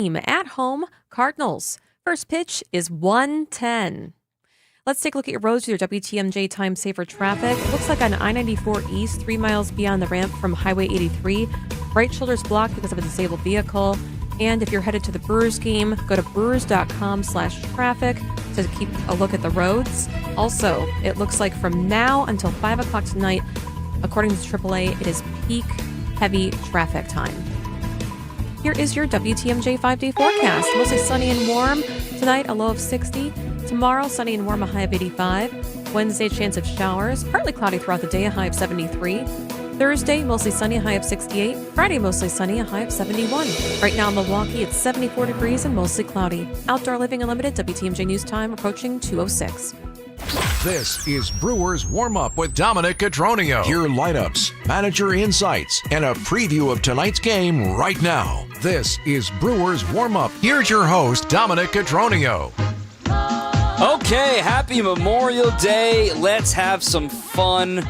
At home, Cardinals. First pitch is 1:10. Let's take a look at your roads with your WTMJ time saver traffic. It looks like on I-94 East, 3 miles beyond the ramp from Highway 83, right shoulder's blocked because of a disabled vehicle. And if you're headed to the Brewers game, go to brewers.com/traffic to keep a look at the roads. Also, it looks like from now until 5 o'clock tonight, according to AAA, it is peak heavy traffic time. Here is your WTMJ 5-day forecast. Mostly sunny and warm. Tonight, a low of 60. Tomorrow, sunny and warm, a high of 85. Wednesday, chance of showers. Partly cloudy throughout the day, a high of 73. Thursday, mostly sunny, a high of 68. Friday, mostly sunny, a high of 71. Right now in Milwaukee, it's 74 degrees and mostly cloudy. Outdoor Living Unlimited, WTMJ News Time, approaching 2:06. This is Brewers Warmup with Dom Cotroneo. Hear lineups, manager insights, and a preview of tonight's game right now. This is Brewers Warmup. Here's your host, Dom Cotroneo. Okay, happy Memorial Day. Let's have some fun.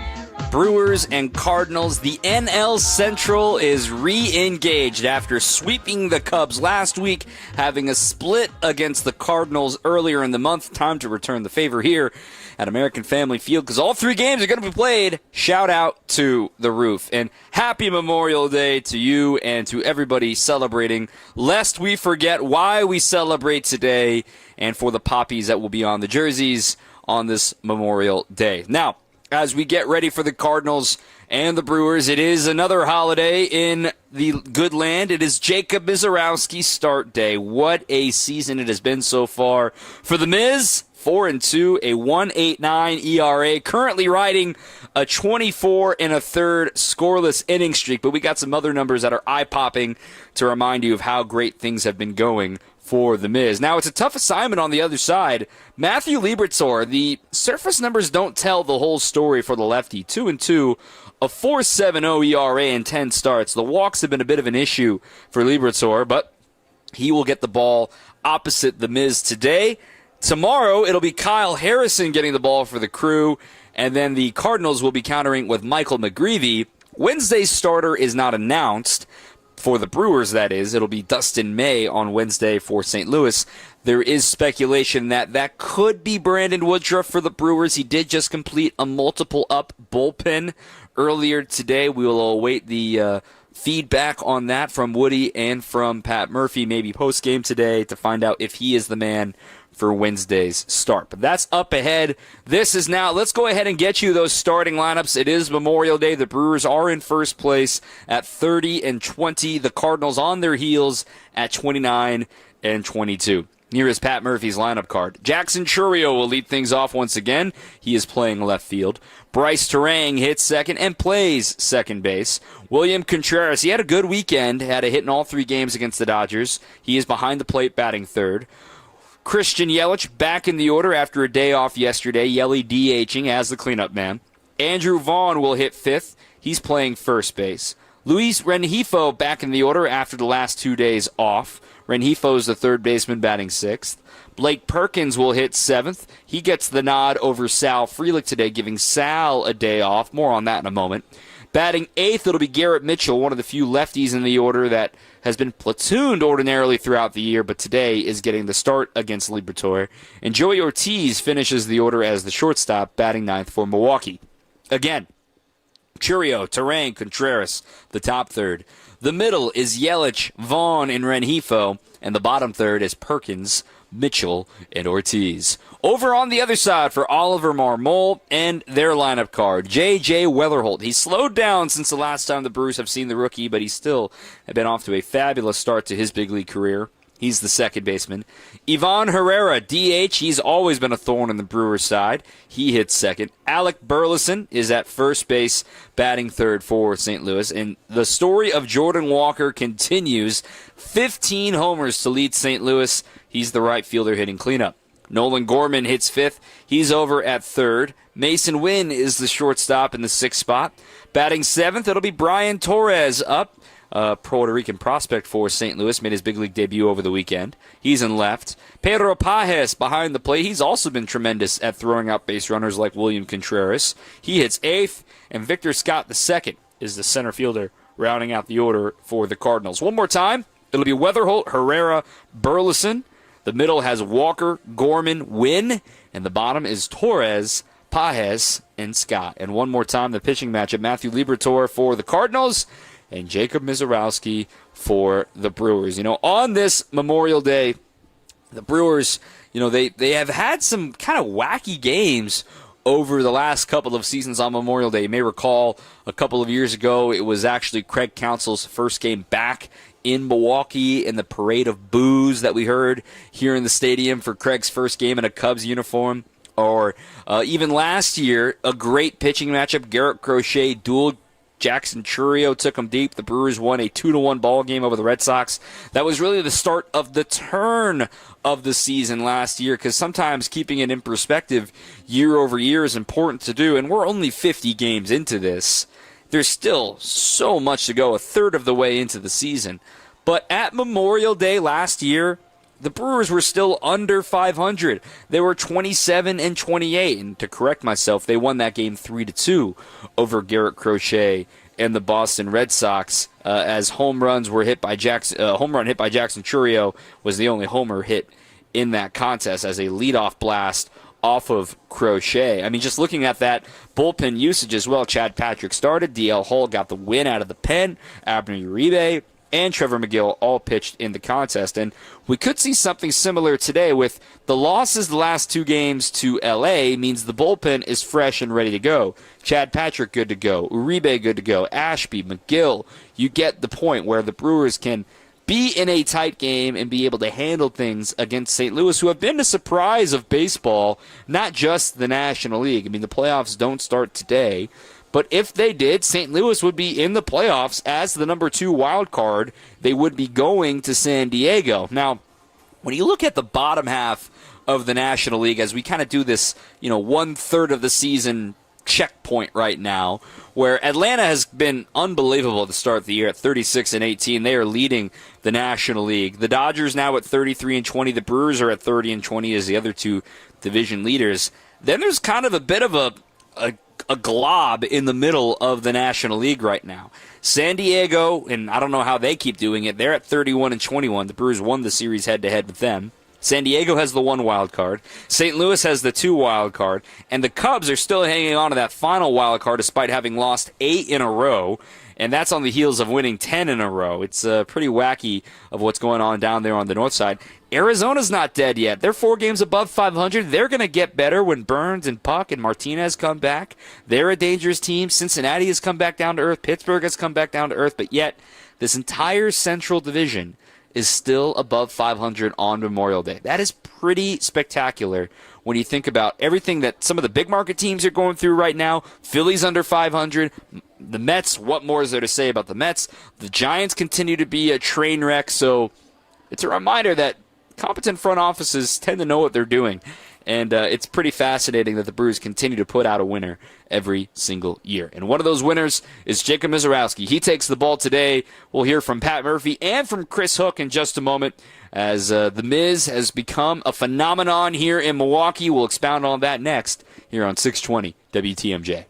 Brewers and Cardinals. The NL Central is re-engaged after sweeping the Cubs last week, having a split against the Cardinals earlier in the month. Time to return the favor here at American Family Field because all 3 games are going to be played. Shout out to the roof. And happy Memorial Day to you and to everybody celebrating, lest we forget why we celebrate today and for the poppies that will be on the jerseys on this Memorial Day. Now, as we get ready for the Cardinals and the Brewers, it is another holiday in the good land. It is Jacob Mizorowski's start day. What a season it has been so far for the Miz. 4-2, a 1.89 ERA, currently riding a 24 1/3 scoreless inning streak. But we got some other numbers that are eye-popping to remind you of how great things have been going for the Miz. Now, it's a tough assignment on the other side. Matthew Liberatore, the surface numbers don't tell the whole story for the lefty. 2-2, a 4.70 ERA in 10 starts. The walks have been a bit of an issue for Liberatore, but he will get the ball opposite the Miz today. Tomorrow, it'll be Kyle Harrison getting the ball for the Crew, and then the Cardinals will be countering with Michael McGreevy. Wednesday's starter is not announced. For the Brewers, that is. It'll be Dustin May on Wednesday for St. Louis. There is speculation that could be Brandon Woodruff for the Brewers. He did just complete a multiple-up bullpen earlier today. We will await the feedback on that from Woody and from Pat Murphy, maybe post-game today, to find out if he is the man for Wednesday's start. But that's up ahead. This is now, let's go ahead and get you those starting lineups. It is Memorial Day. The Brewers are in first place at 30-20. The Cardinals on their heels at 29-22. Here is Pat Murphy's lineup card. Jackson Chourio will lead things off once again. He is playing left field. Bryce Terang hits second and plays second base. William Contreras, he had a good weekend, had a hit in all 3 games against the Dodgers. He is behind the plate batting third. Christian Yelich back in the order after a day off yesterday. Yelly DHing as the cleanup man. Andrew Vaughn will hit fifth. He's playing first base. Luis Rengifo back in the order after the last 2 days off. Rengifo's the third baseman batting sixth. Blake Perkins will hit seventh. He gets the nod over Sal Frelick today, giving Sal a day off. More on that in a moment. Batting eighth, it'll be Garrett Mitchell, one of the few lefties in the order that has been platooned ordinarily throughout the year, but today is getting the start against Liberatore. And Joey Ortiz finishes the order as the shortstop, batting ninth for Milwaukee. Again, Chourio, Terang, Contreras, the top third. The middle is Yelich, Vaughn, and Rengifo, and the bottom third is Perkins, Mitchell, and Ortiz. Over on the other side for Oliver Marmol and their lineup card, J.J. Wellerholt. He slowed down since the last time the Brewers have seen the rookie, but he still has been off to a fabulous start to his big league career. He's the second baseman. Ivan Herrera, DH. He's always been a thorn in the Brewers' side. He hits second. Alec Burleson is at first base, batting third for St. Louis. And the story of Jordan Walker continues. 15 homers to lead St. Louis. He's the right fielder hitting cleanup. Nolan Gorman hits fifth. He's over at third. Mason Wynn is the shortstop in the sixth spot. Batting seventh, it'll be Brian Torres up. Puerto Rican prospect for St. Louis, made his big league debut over the weekend. He's in left. Pedro Pajes behind the plate. He's also been tremendous at throwing out base runners like William Contreras. He hits eighth, and Victor Scott II is the center fielder, rounding out the order for the Cardinals. One more time, It'll be Weatherholt, Herrera, Burleson. The middle has Walker, Gorman, Wynn. And the bottom is Torres, Pajes, and Scott. And one more time, the pitching matchup, Matthew Liberatore for the Cardinals and Jacob Mizorowski for the Brewers. On this Memorial Day, the Brewers, they have had some kind of wacky games over the last couple of seasons on Memorial Day. You may recall a couple of years ago, it was actually Craig Counsell's first game back in Milwaukee, and the parade of boos that we heard here in the stadium for Craig's first game in a Cubs uniform. Or even last year, a great pitching matchup, Garrett Crochet dueled Jackson Churio, took him deep. The Brewers won a 2-1 ball game over the Red Sox. That was really the start of the turn of the season last year, because sometimes keeping it in perspective year over year is important to do, and we're only 50 games into this. There's still so much to go, a third of the way into the season. But at Memorial Day last year, the Brewers were still under 500. They were 27-28, and to correct myself, they won that game 3-2 over Garrett Crochet and the Boston Red Sox, as home run hit by Jackson Churio was the only homer hit in that contest as a leadoff blast off of Crochet. I mean, just looking at that bullpen usage as well, Chad Patrick started, DL Hall got the win out of the pen, Abner Uribe and Trevor McGill all pitched in the contest. And we could see something similar today with the losses the last two games to L.A. means the bullpen is fresh and ready to go. Chad Patrick good to go. Uribe good to go. Ashby, McGill. You get the point where the Brewers can be in a tight game and be able to handle things against St. Louis, who have been the surprise of baseball, not just the National League. I mean, the playoffs don't start today. But if they did, St. Louis would be in the playoffs as the number 2 wild card. They would be going to San Diego. Now, when you look at the bottom half of the National League, as we kind of do this, 1/3 of the season checkpoint right now, where Atlanta has been unbelievable to start the year at 36-18. They are leading the National League. The Dodgers now at 33-20. The Brewers are at 30-20 as the other two division leaders. Then there's kind of a bit of a glob in the middle of the National League right now. San Diego, and I don't know how they keep doing it, they're at 31-21. The Brewers won the series head-to-head with them. San Diego has the 1 wild card. St. Louis has the 2 wild card. And the Cubs are still hanging on to that final wild card despite having lost 8 in a row. And that's on the heels of winning 10 in a row. It's pretty wacky of what's going on down there on the north side. Arizona's not dead yet. They're 4 games above 500. They're going to get better when Burns and Puck and Martinez come back. They're a dangerous team. Cincinnati has come back down to earth. Pittsburgh has come back down to earth. But yet, this entire Central Division is still above 500 on Memorial Day. That is pretty spectacular when you think about everything that some of the big market teams are going through right now. Philly's under 500. The Mets, what more is there to say about the Mets? The Giants continue to be a train wreck, so it's a reminder that competent front offices tend to know what they're doing. And it's pretty fascinating that the Brewers continue to put out a winner every single year. And one of those winners is Jacob Mizorowski. He takes the ball today. We'll hear from Pat Murphy and from Chris Hook in just a moment as the Miz has become a phenomenon here in Milwaukee. We'll expound on that next here on 620 WTMJ.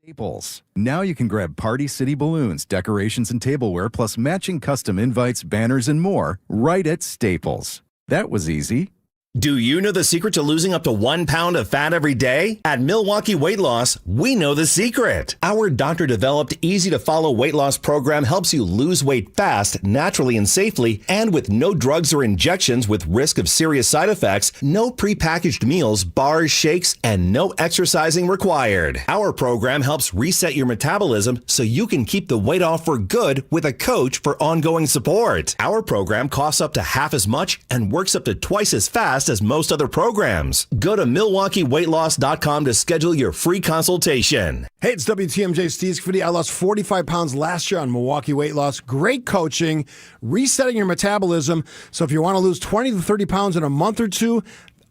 Staples. Now you can grab Party City balloons, decorations, and tableware, plus matching custom invites, banners, and more right at Staples. That was easy. Do you know the secret to losing up to 1 pound of fat every day? At Milwaukee Weight Loss, we know the secret. Our doctor-developed, easy-to-follow weight loss program helps you lose weight fast, naturally and safely, and with no drugs or injections with risk of serious side effects, no prepackaged meals, bars, shakes, and no exercising required. Our program helps reset your metabolism so you can keep the weight off for good with a coach for ongoing support. Our program costs up to half as much and works up to twice as fast as most other programs. Go to MilwaukeeWeightLoss.com to schedule your free consultation. Hey, it's WTMJ Steve Scaffidi. I lost 45 pounds last year on Milwaukee Weight Loss. Great coaching, resetting your metabolism. So if you want to lose 20 to 30 pounds in a month or two,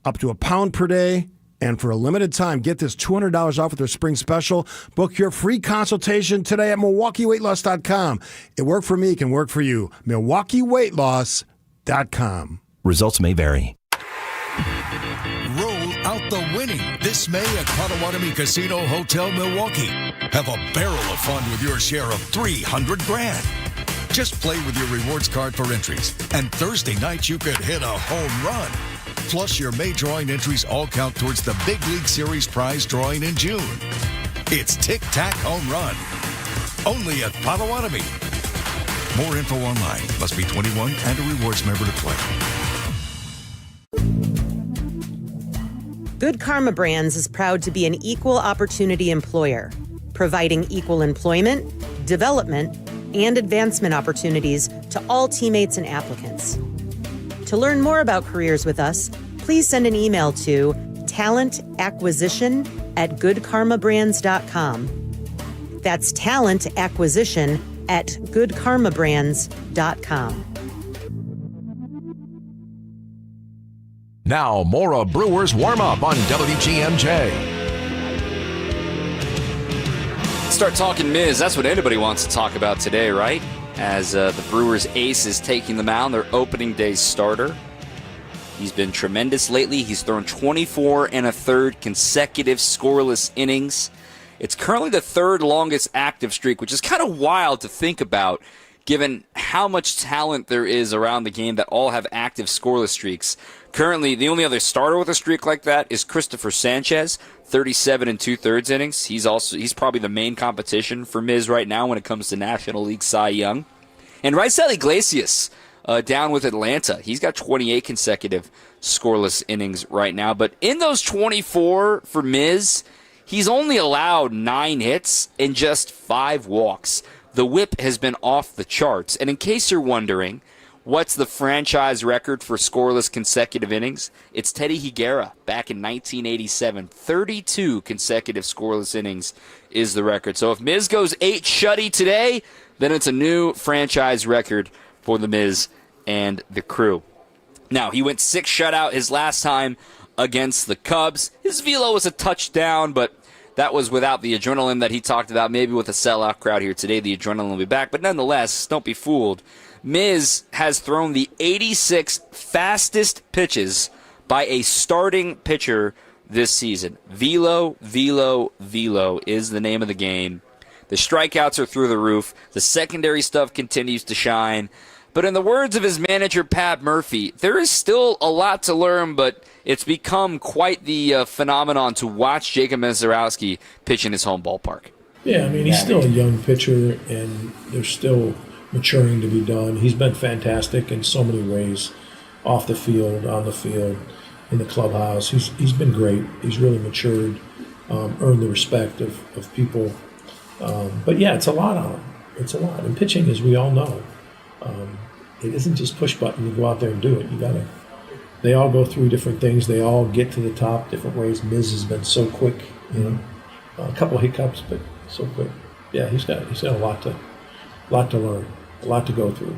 up to a pound per day, and for a limited time, get this $200 off with their spring special. Book your free consultation today at MilwaukeeWeightLoss.com. It worked for me. It can work for you. MilwaukeeWeightLoss.com. Results may vary. Roll out the winning this May at Potawatomi Casino Hotel Milwaukee. Have a barrel of fun with your share of $300 grand. Just play with your rewards card for entries, and Thursday night you could hit a home run. Plus, your May drawing entries all count towards the Big League Series prize drawing in June. It's Tic Tac Home Run, only at Potawatomi. More info online. Must be 21 and a rewards member to play. Good Karma Brands is proud to be an equal opportunity employer, providing equal employment, development, and advancement opportunities to all teammates and applicants. To learn more about careers with us, please send an email to talentacquisition@goodkarmabrands.com. That's talentacquisition@goodkarmabrands.com. Now, more of Brewers Warmup on WTMJ. Start talking Miz. That's what anybody wants to talk about today, right? As the Brewers ace is taking the mound, their opening day starter. He's been tremendous lately. He's thrown 24 1/3 consecutive scoreless innings. It's currently the third longest active streak, which is kind of wild to think about, given how much talent there is around the game that all have active scoreless streaks. Currently, the only other starter with a streak like that is Christopher Sanchez, 37 2/3 innings. He's probably the main competition for Miz right now when it comes to National League Cy Young. And Raisel Iglesias, down with Atlanta. He's got 28 consecutive scoreless innings right now. But in those 24 for Miz, he's only allowed 9 hits and just 5 walks. The whip has been off the charts. And in case you're wondering, what's the franchise record for scoreless consecutive innings? It's Teddy Higuera back in 1987. 32 consecutive scoreless innings is the record. So if Miz goes 8 shutty today, then it's a new franchise record for the Miz and the crew. Now, he went 6 shutout his last time against the Cubs. His velo was a touchdown, but that was without the adrenaline that he talked about. Maybe with a sellout crowd here today, the adrenaline will be back. But nonetheless, don't be fooled. Miz has thrown the 86 fastest pitches by a starting pitcher this season. Velo, velo, velo is the name of the game. The strikeouts are through the roof. The secondary stuff continues to shine. But in the words of his manager, Pat Murphy, there is still a lot to learn, but it's become quite the phenomenon to watch Jacob Mezorowski pitch in his home ballpark. Yeah, I mean, he's still a young pitcher, and there's still maturing to be done. He's been fantastic in so many ways, off the field, on the field, in the clubhouse. He's been great. He's really matured, earned the respect of people. But yeah, it's a lot on him. It's a lot. And pitching, as we all know, it isn't just push button. You go out there and do it. They all go through different things. They all get to the top different ways. Miz has been so quick, a couple hiccups, but so quick. Yeah, he's got a lot to learn, a lot to go through.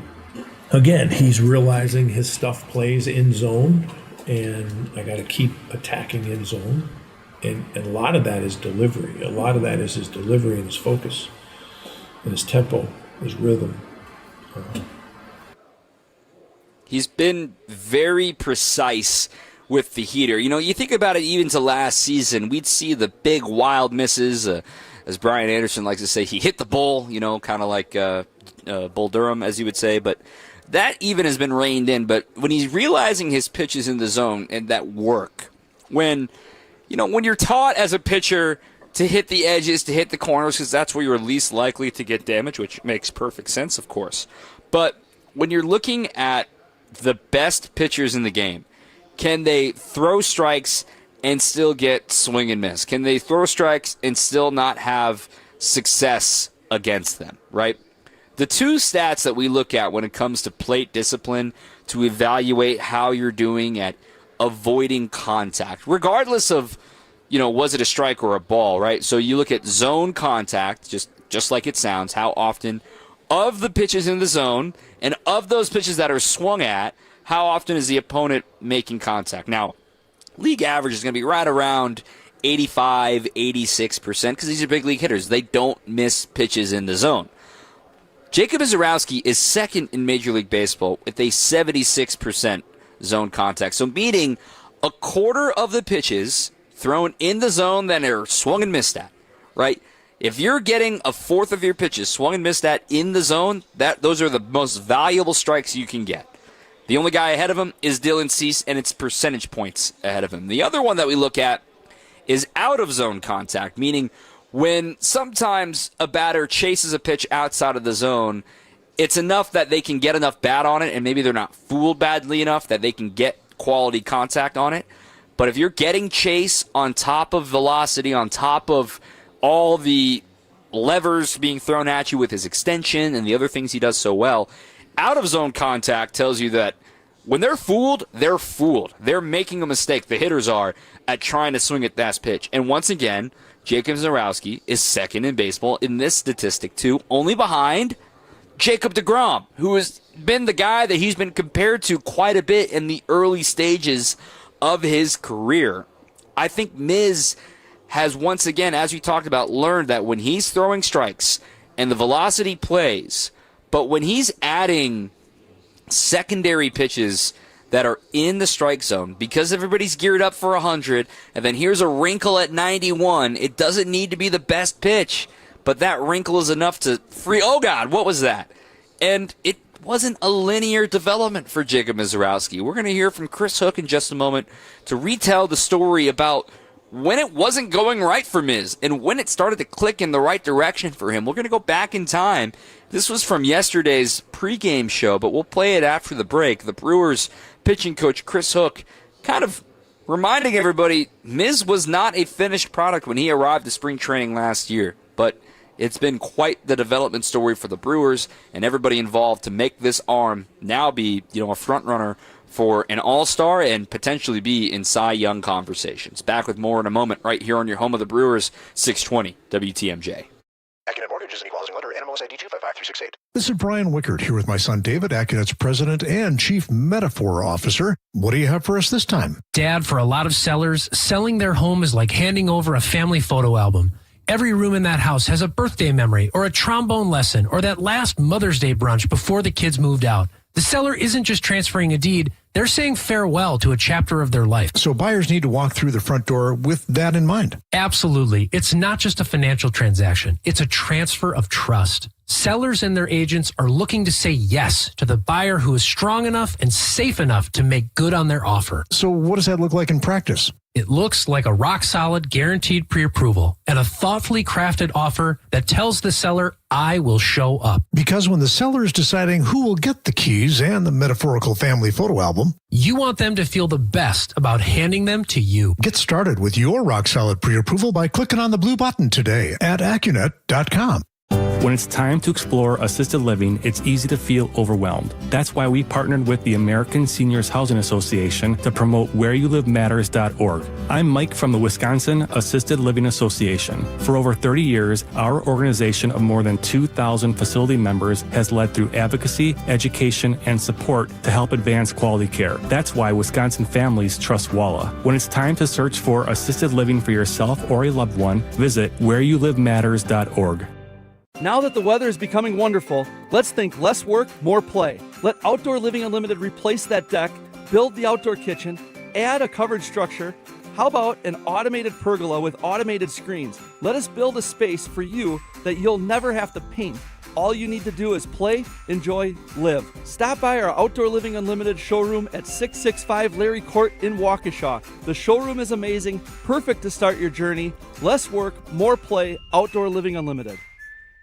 Again, he's realizing his stuff plays in zone, and I got to keep attacking in zone. And a lot of that is delivery. A lot of that is his delivery and his focus and his tempo, his rhythm. He's been very precise with the heater. You think about it even to last season, we'd see the big wild misses. As Brian Anderson likes to say, he hit the bull, kind of like Bull Durham, as you would say. But that even has been reined in. But when he's realizing his pitches in the zone and that work, when you're taught as a pitcher to hit the edges, to hit the corners, because that's where you're least likely to get damage, which makes perfect sense, of course. But when you're looking at the best pitchers in the game, can they throw strikes and still get swing and miss? Can they throw strikes and still not have success against them, right? The two stats that we look at when it comes to plate discipline to evaluate how you're doing at avoiding contact, regardless of, was it a strike or a ball, right? So you look at zone contact, just like it sounds, how often of the pitches in the zone and of those pitches that are swung at, how often is the opponent making contact? Now, league average is going to be right around 85, 86% because these are big league hitters. They don't miss pitches in the zone. Jacob Mezorowski is second in Major League Baseball with a 76% zone contact. So meaning a quarter of the pitches thrown in the zone that are swung and missed at, right? If you're getting a fourth of your pitches swung and missed at in the zone, those are the most valuable strikes you can get. The only guy ahead of him is Dylan Cease, and it's percentage points ahead of him. The other one that we look at is out-of-zone contact, meaning when sometimes a batter chases a pitch outside of the zone, it's enough that they can get enough bat on it, and maybe they're not fooled badly enough that they can get quality contact on it. But if you're getting chase on top of velocity, on top of all the levers being thrown at you with his extension and the other things he does so well, out-of-zone contact tells you that when they're fooled, they're fooled. They're making a mistake, the hitters are, at trying to swing at that pitch. And once again, Jacob Zarowski is second in baseball in this statistic, too, only behind Jacob deGrom, who has been the guy that he's been compared to quite a bit in the early stages of his career. I think Miz has once again, as we talked about, learned that when he's throwing strikes and the velocity plays, but when he's adding secondary pitches that are in the strike zone, because everybody's geared up for 100, and then here's a wrinkle at 91, it doesn't need to be the best pitch, but that wrinkle is enough to free. Oh, God, what was that? And it wasn't a linear development for Jacob Zarowski. We're going to hear from Chris Hook in just a moment to retell the story about when it wasn't going right for Miz and when it started to click in the right direction for him. We're going to go back in time. This was from yesterday's pregame show, but we'll play it after the break. The Brewers pitching coach Chris Hook kind of reminding everybody Miz was not a finished product when he arrived to spring training last year, but it's been quite the development story for the Brewers and everybody involved to make this arm now be, a front runner for an all-star and potentially be in Cy Young conversations. Back with more in a moment right here on your home of the Brewers, 620 WTMJ. Accunet Mortgage is an equal housing lender. NMLS ID 255368. This is Brian Wickert here with my son David, Accunet's president and chief metaphor officer. What do you have for us this time? Dad, for a lot of sellers, selling their home is like handing over a family photo album. Every room in that house has a birthday memory or a trombone lesson or that last Mother's Day brunch before the kids moved out. The seller isn't just transferring a deed, they're saying farewell to a chapter of their life. So buyers need to walk through the front door with that in mind. Absolutely. It's not just a financial transaction. It's a transfer of trust. Sellers and their agents are looking to say yes to the buyer who is strong enough and safe enough to make good on their offer. So what does that look like in practice? It looks like a rock-solid, guaranteed pre-approval and a thoughtfully crafted offer that tells the seller, I will show up. Because when the seller is deciding who will get the keys and the metaphorical family photo album, you want them to feel the best about handing them to you. Get started with your rock-solid pre-approval by clicking on the blue button today at Accunet.com. When it's time to explore assisted living, it's easy to feel overwhelmed. That's why we partnered with the American Seniors Housing Association to promote whereyouLiveMatters.org. I'm Mike from the Wisconsin Assisted Living Association. For over 30 years, our organization of more than 2,000 facility members has led through advocacy, education, and support to help advance quality care. That's why Wisconsin families trust WALA. When it's time to search for assisted living for yourself or a loved one, visit whereyouLiveMatters.org. Now that the weather is becoming wonderful, let's think less work, more play. Let Outdoor Living Unlimited replace that deck, build the outdoor kitchen, add a covered structure. How about an automated pergola with automated screens? Let us build a space for you that you'll never have to paint. All you need to do is play, enjoy, live. Stop by our Outdoor Living Unlimited showroom at 665 Larry Court in Waukesha. The showroom is amazing, perfect to start your journey. Less work, more play, Outdoor Living Unlimited.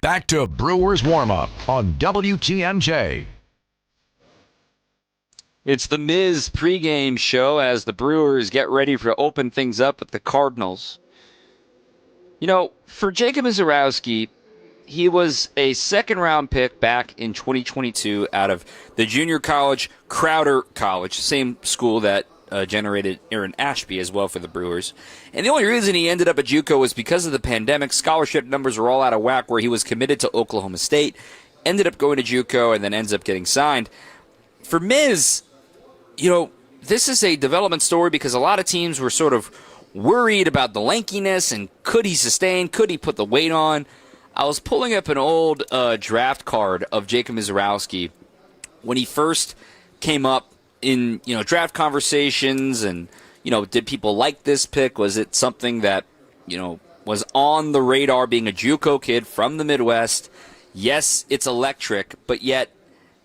Back to Brewers Warmup on WTMJ. It's the Miz pregame show as the Brewers get ready to open things up with the Cardinals. For Jacob Zarowski, he was a second-round pick back in 2022 out of the junior college, Crowder College, same school that generated Aaron Ashby as well for the Brewers. And the only reason he ended up at JUCO was because of the pandemic. Scholarship numbers were all out of whack where he was committed to Oklahoma State, ended up going to JUCO, and then ends up getting signed. For Miz, this is a development story because a lot of teams were sort of worried about the lankiness and could he sustain, could he put the weight on. I was pulling up an old draft card of Jacob Zarowski when he first came up in draft conversations, and did people like this pick? Was it something that was on the radar being a JUCO kid from the Midwest. Yes, it's electric, but yet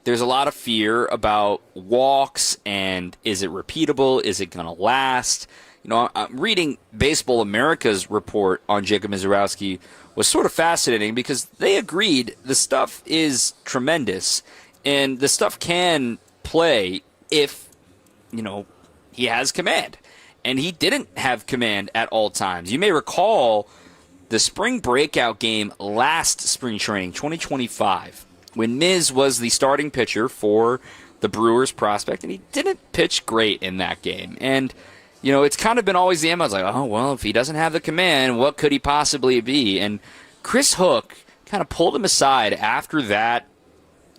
there's a lot of fear about walks and is it repeatable? Is it going to last? I'm reading Baseball America's report on Jacob Misiorowski was sort of fascinating because they agreed the stuff is tremendous and the stuff can play if, he has command. And he didn't have command at all times. You may recall the spring breakout game last spring training, 2025, when Miz was the starting pitcher for the Brewers prospect, and he didn't pitch great in that game. And, it's kind of been always the MO. I was like, oh, well, if he doesn't have the command, what could he possibly be? And Chris Hook kind of pulled him aside after that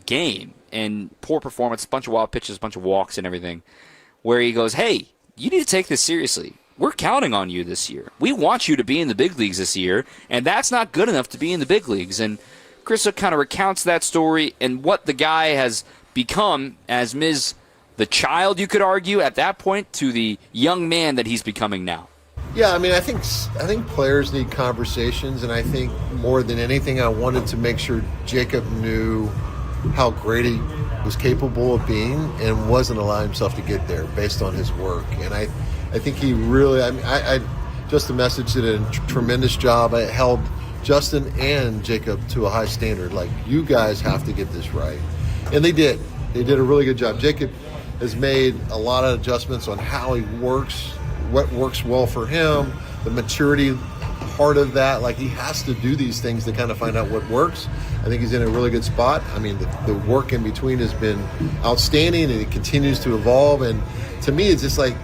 game, and poor performance, a bunch of wild pitches, a bunch of walks and everything, where he goes, hey, you need to take this seriously. We're counting on you this year. We want you to be in the big leagues this year, and that's not good enough to be in the big leagues. And Chris Hook kind of recounts that story and what the guy has become as Miz, the child, you could argue, at that point, to the young man that he's becoming now. Yeah, I think players need conversations, and I think more than anything, I wanted to make sure Jacob knew how great he was capable of being and wasn't allowing himself to get there based on his work. And I think he really, Justin Message did a tremendous job. I held Justin and Jacob to a high standard. Like, you guys have to get this right. And they did. They did a really good job. Jacob has made a lot of adjustments on how he works, what works well for him, the maturity part of that. Like, he has to do these things to kind of find out what works. I think he's in a really good spot. I mean, the work in between has been outstanding, and it continues to evolve. And to me, it's just like,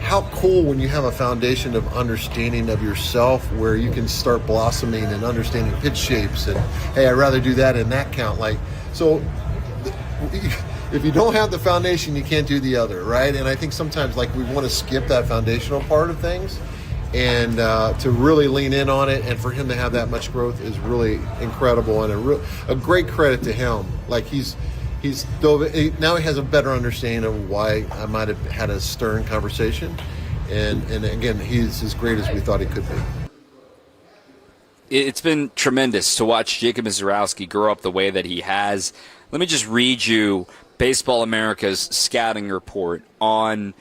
how cool when you have a foundation of understanding of yourself where you can start blossoming and understanding pitch shapes and, hey, I'd rather do that in that count. Like, so if you don't have the foundation, you can't do the other, right? And I think sometimes, like, we want to skip that foundational part of things, and to really lean in on it, and for him to have that much growth is really incredible, and a great credit to him. Like, now he has a better understanding of why I might have had a stern conversation, and again, he's as great as we thought he could be. It's been tremendous to watch Jacob Misiorowski grow up the way that he has. Let me just read you Baseball America's scouting report on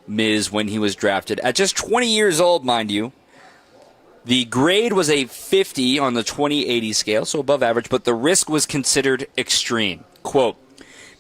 Miz when he was drafted. At just 20 years old, mind you, the grade was a 50 on the 20/80 scale, so above average, but the risk was considered extreme. Quote,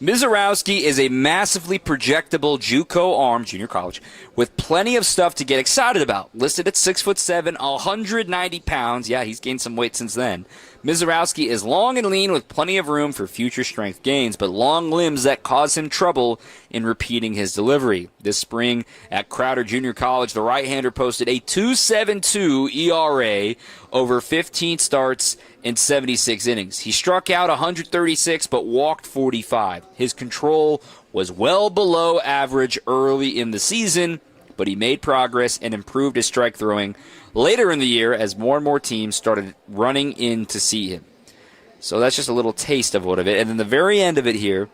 Misiorowski is a massively projectable JUCO arm, junior college, with plenty of stuff to get excited about. Listed at 6'7", 190 pounds. Yeah, he's gained some weight since then. Misiorowski is long and lean with plenty of room for future strength gains, but long limbs that cause him trouble in repeating his delivery. This spring at Crowder Junior College, the right-hander posted a 2.72 ERA over 15 starts in 76 innings. He struck out 136 but walked 45. His control was well below average early in the season, but he made progress and improved his strike throwing later in the year as more and more teams started running in to see him. So that's just a little taste of what of it. And then the very end of it here,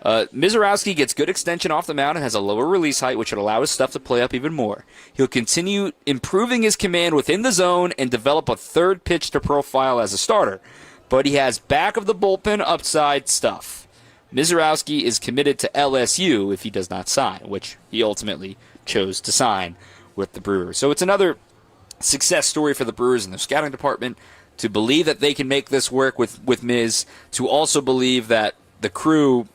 Misiorowski gets good extension off the mound and has a lower release height, which would allow his stuff to play up even more. He'll continue improving his command within the zone and develop a third pitch to profile as a starter. But he has back of the bullpen upside stuff. Misiorowski is committed to LSU if he does not sign, which he ultimately chose to sign with the Brewers. So it's another success story for the Brewers and their scouting department to believe that they can make this work with Miz, to also believe that the crew,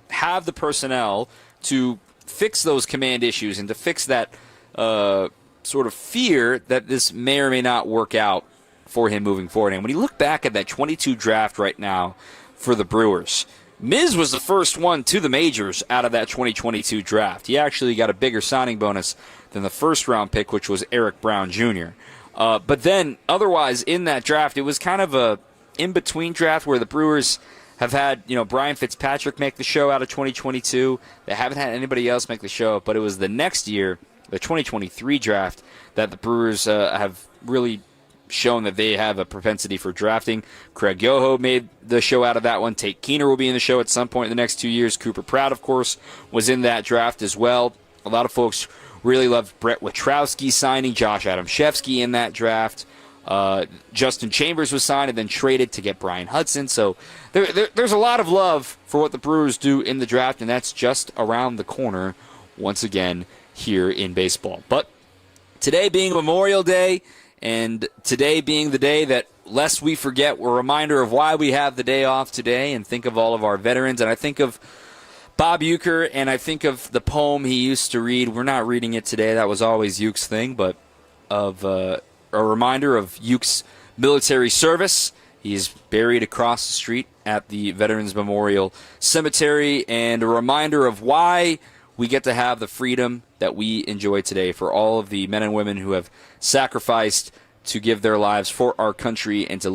have the personnel to fix those command issues and to fix that sort of fear that this may or may not work out for him moving forward. And when you look back at that 22 draft right now for the Brewers, Miz was the first one to the majors out of that 2022 draft. He actually got a bigger signing bonus than the first-round pick, which was Eric Brown Jr. But then, otherwise, in that draft, it was kind of a in-between draft where the Brewers have had, Brian Fitzpatrick make the show out of 2022. They haven't had anybody else make the show, but it was the next year, the 2023 draft, that the Brewers have really shown that they have a propensity for drafting. Craig Yoho made the show out of that one. Tate Keener will be in the show at some point in the next 2 years. Cooper Pratt, of course, was in that draft as well. A lot of folks really loved Brett Witrowski signing, Josh Adamszewski in that draft. Justin Chambers was signed and then traded to get Brian Hudson. So there's a lot of love for what the Brewers do in the draft, and that's just around the corner once again here in baseball. But today being Memorial Day, and today being the day that, lest we forget, we're a reminder of why we have the day off today and think of all of our veterans. And I think of Bob Uecker, and I think of the poem he used to read. We're not reading it today. That was always Uke's thing, but of a reminder of Uke's military service. He's buried across the street at the Veterans Memorial Cemetery, and a reminder of why we get to have the freedom that we enjoy today, for all of the men and women who have sacrificed to give their lives for our country and to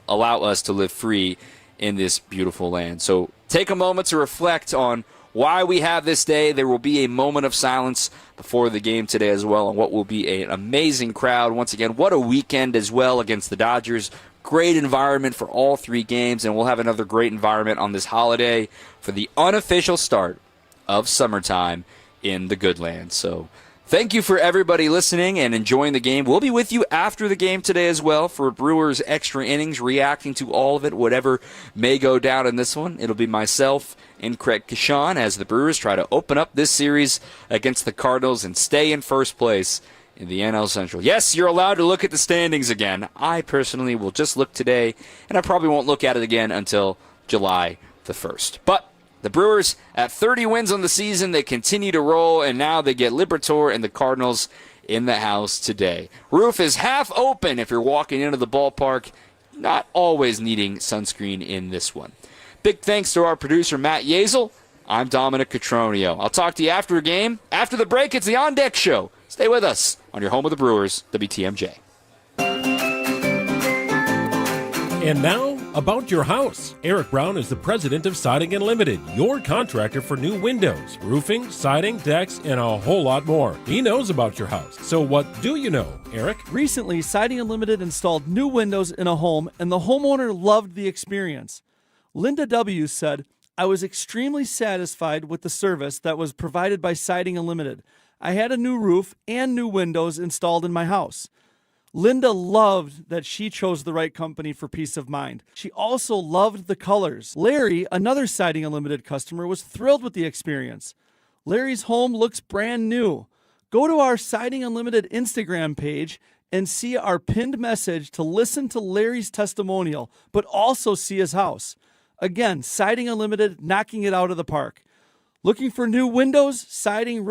allow us to live free in this beautiful land. So take a moment to reflect on why we have this day. There will be a moment of silence before the game today as well, and what will be an amazing crowd. Once again, what a weekend as well against the Dodgers. Great environment for all three games, and we'll have another great environment on this holiday for the unofficial start of summertime in the good land. So thank you for everybody listening and enjoying the game. We'll be with you after the game today as well for Brewers Extra Innings, reacting to all of it, whatever may go down in this one. It'll be myself and Craig Kashan as the Brewers try to open up this series against the Cardinals and stay in first place in the NL Central. Yes, you're allowed to look at the standings again. I personally will just look today, and I probably won't look at it again until July the 1st. But the Brewers at 30 wins on the season, they continue to roll, and now they get Liberatore and the Cardinals in the house today. Roof is half open if you're walking into the ballpark, not always needing sunscreen in this one. Big thanks to our producer, Matt Yazel. I'm Dominic Cotroneo. I'll talk to you after a game. After the break, it's the On Deck Show. Stay with us on your home of the Brewers, WTMJ. And now, about your house. Eric Brown is the president of Siding Unlimited, your contractor for new windows, roofing, siding, decks, and a whole lot more. He knows about your house. So what do you know, Eric? Recently, Siding Unlimited installed new windows in a home, and the homeowner loved the experience. Linda W. said, "I was extremely satisfied with the service that was provided by Siding Unlimited. I had a new roof and new windows installed in my house." Linda loved that she chose the right company for peace of mind. She also loved the colors. Larry, another Siding Unlimited customer, was thrilled with the experience. Larry's home looks brand new. Go to our Siding Unlimited Instagram page and see our pinned message to listen to Larry's testimonial, but also see his house. Again, Siding Unlimited, knocking it out of the park. Looking for new windows, siding,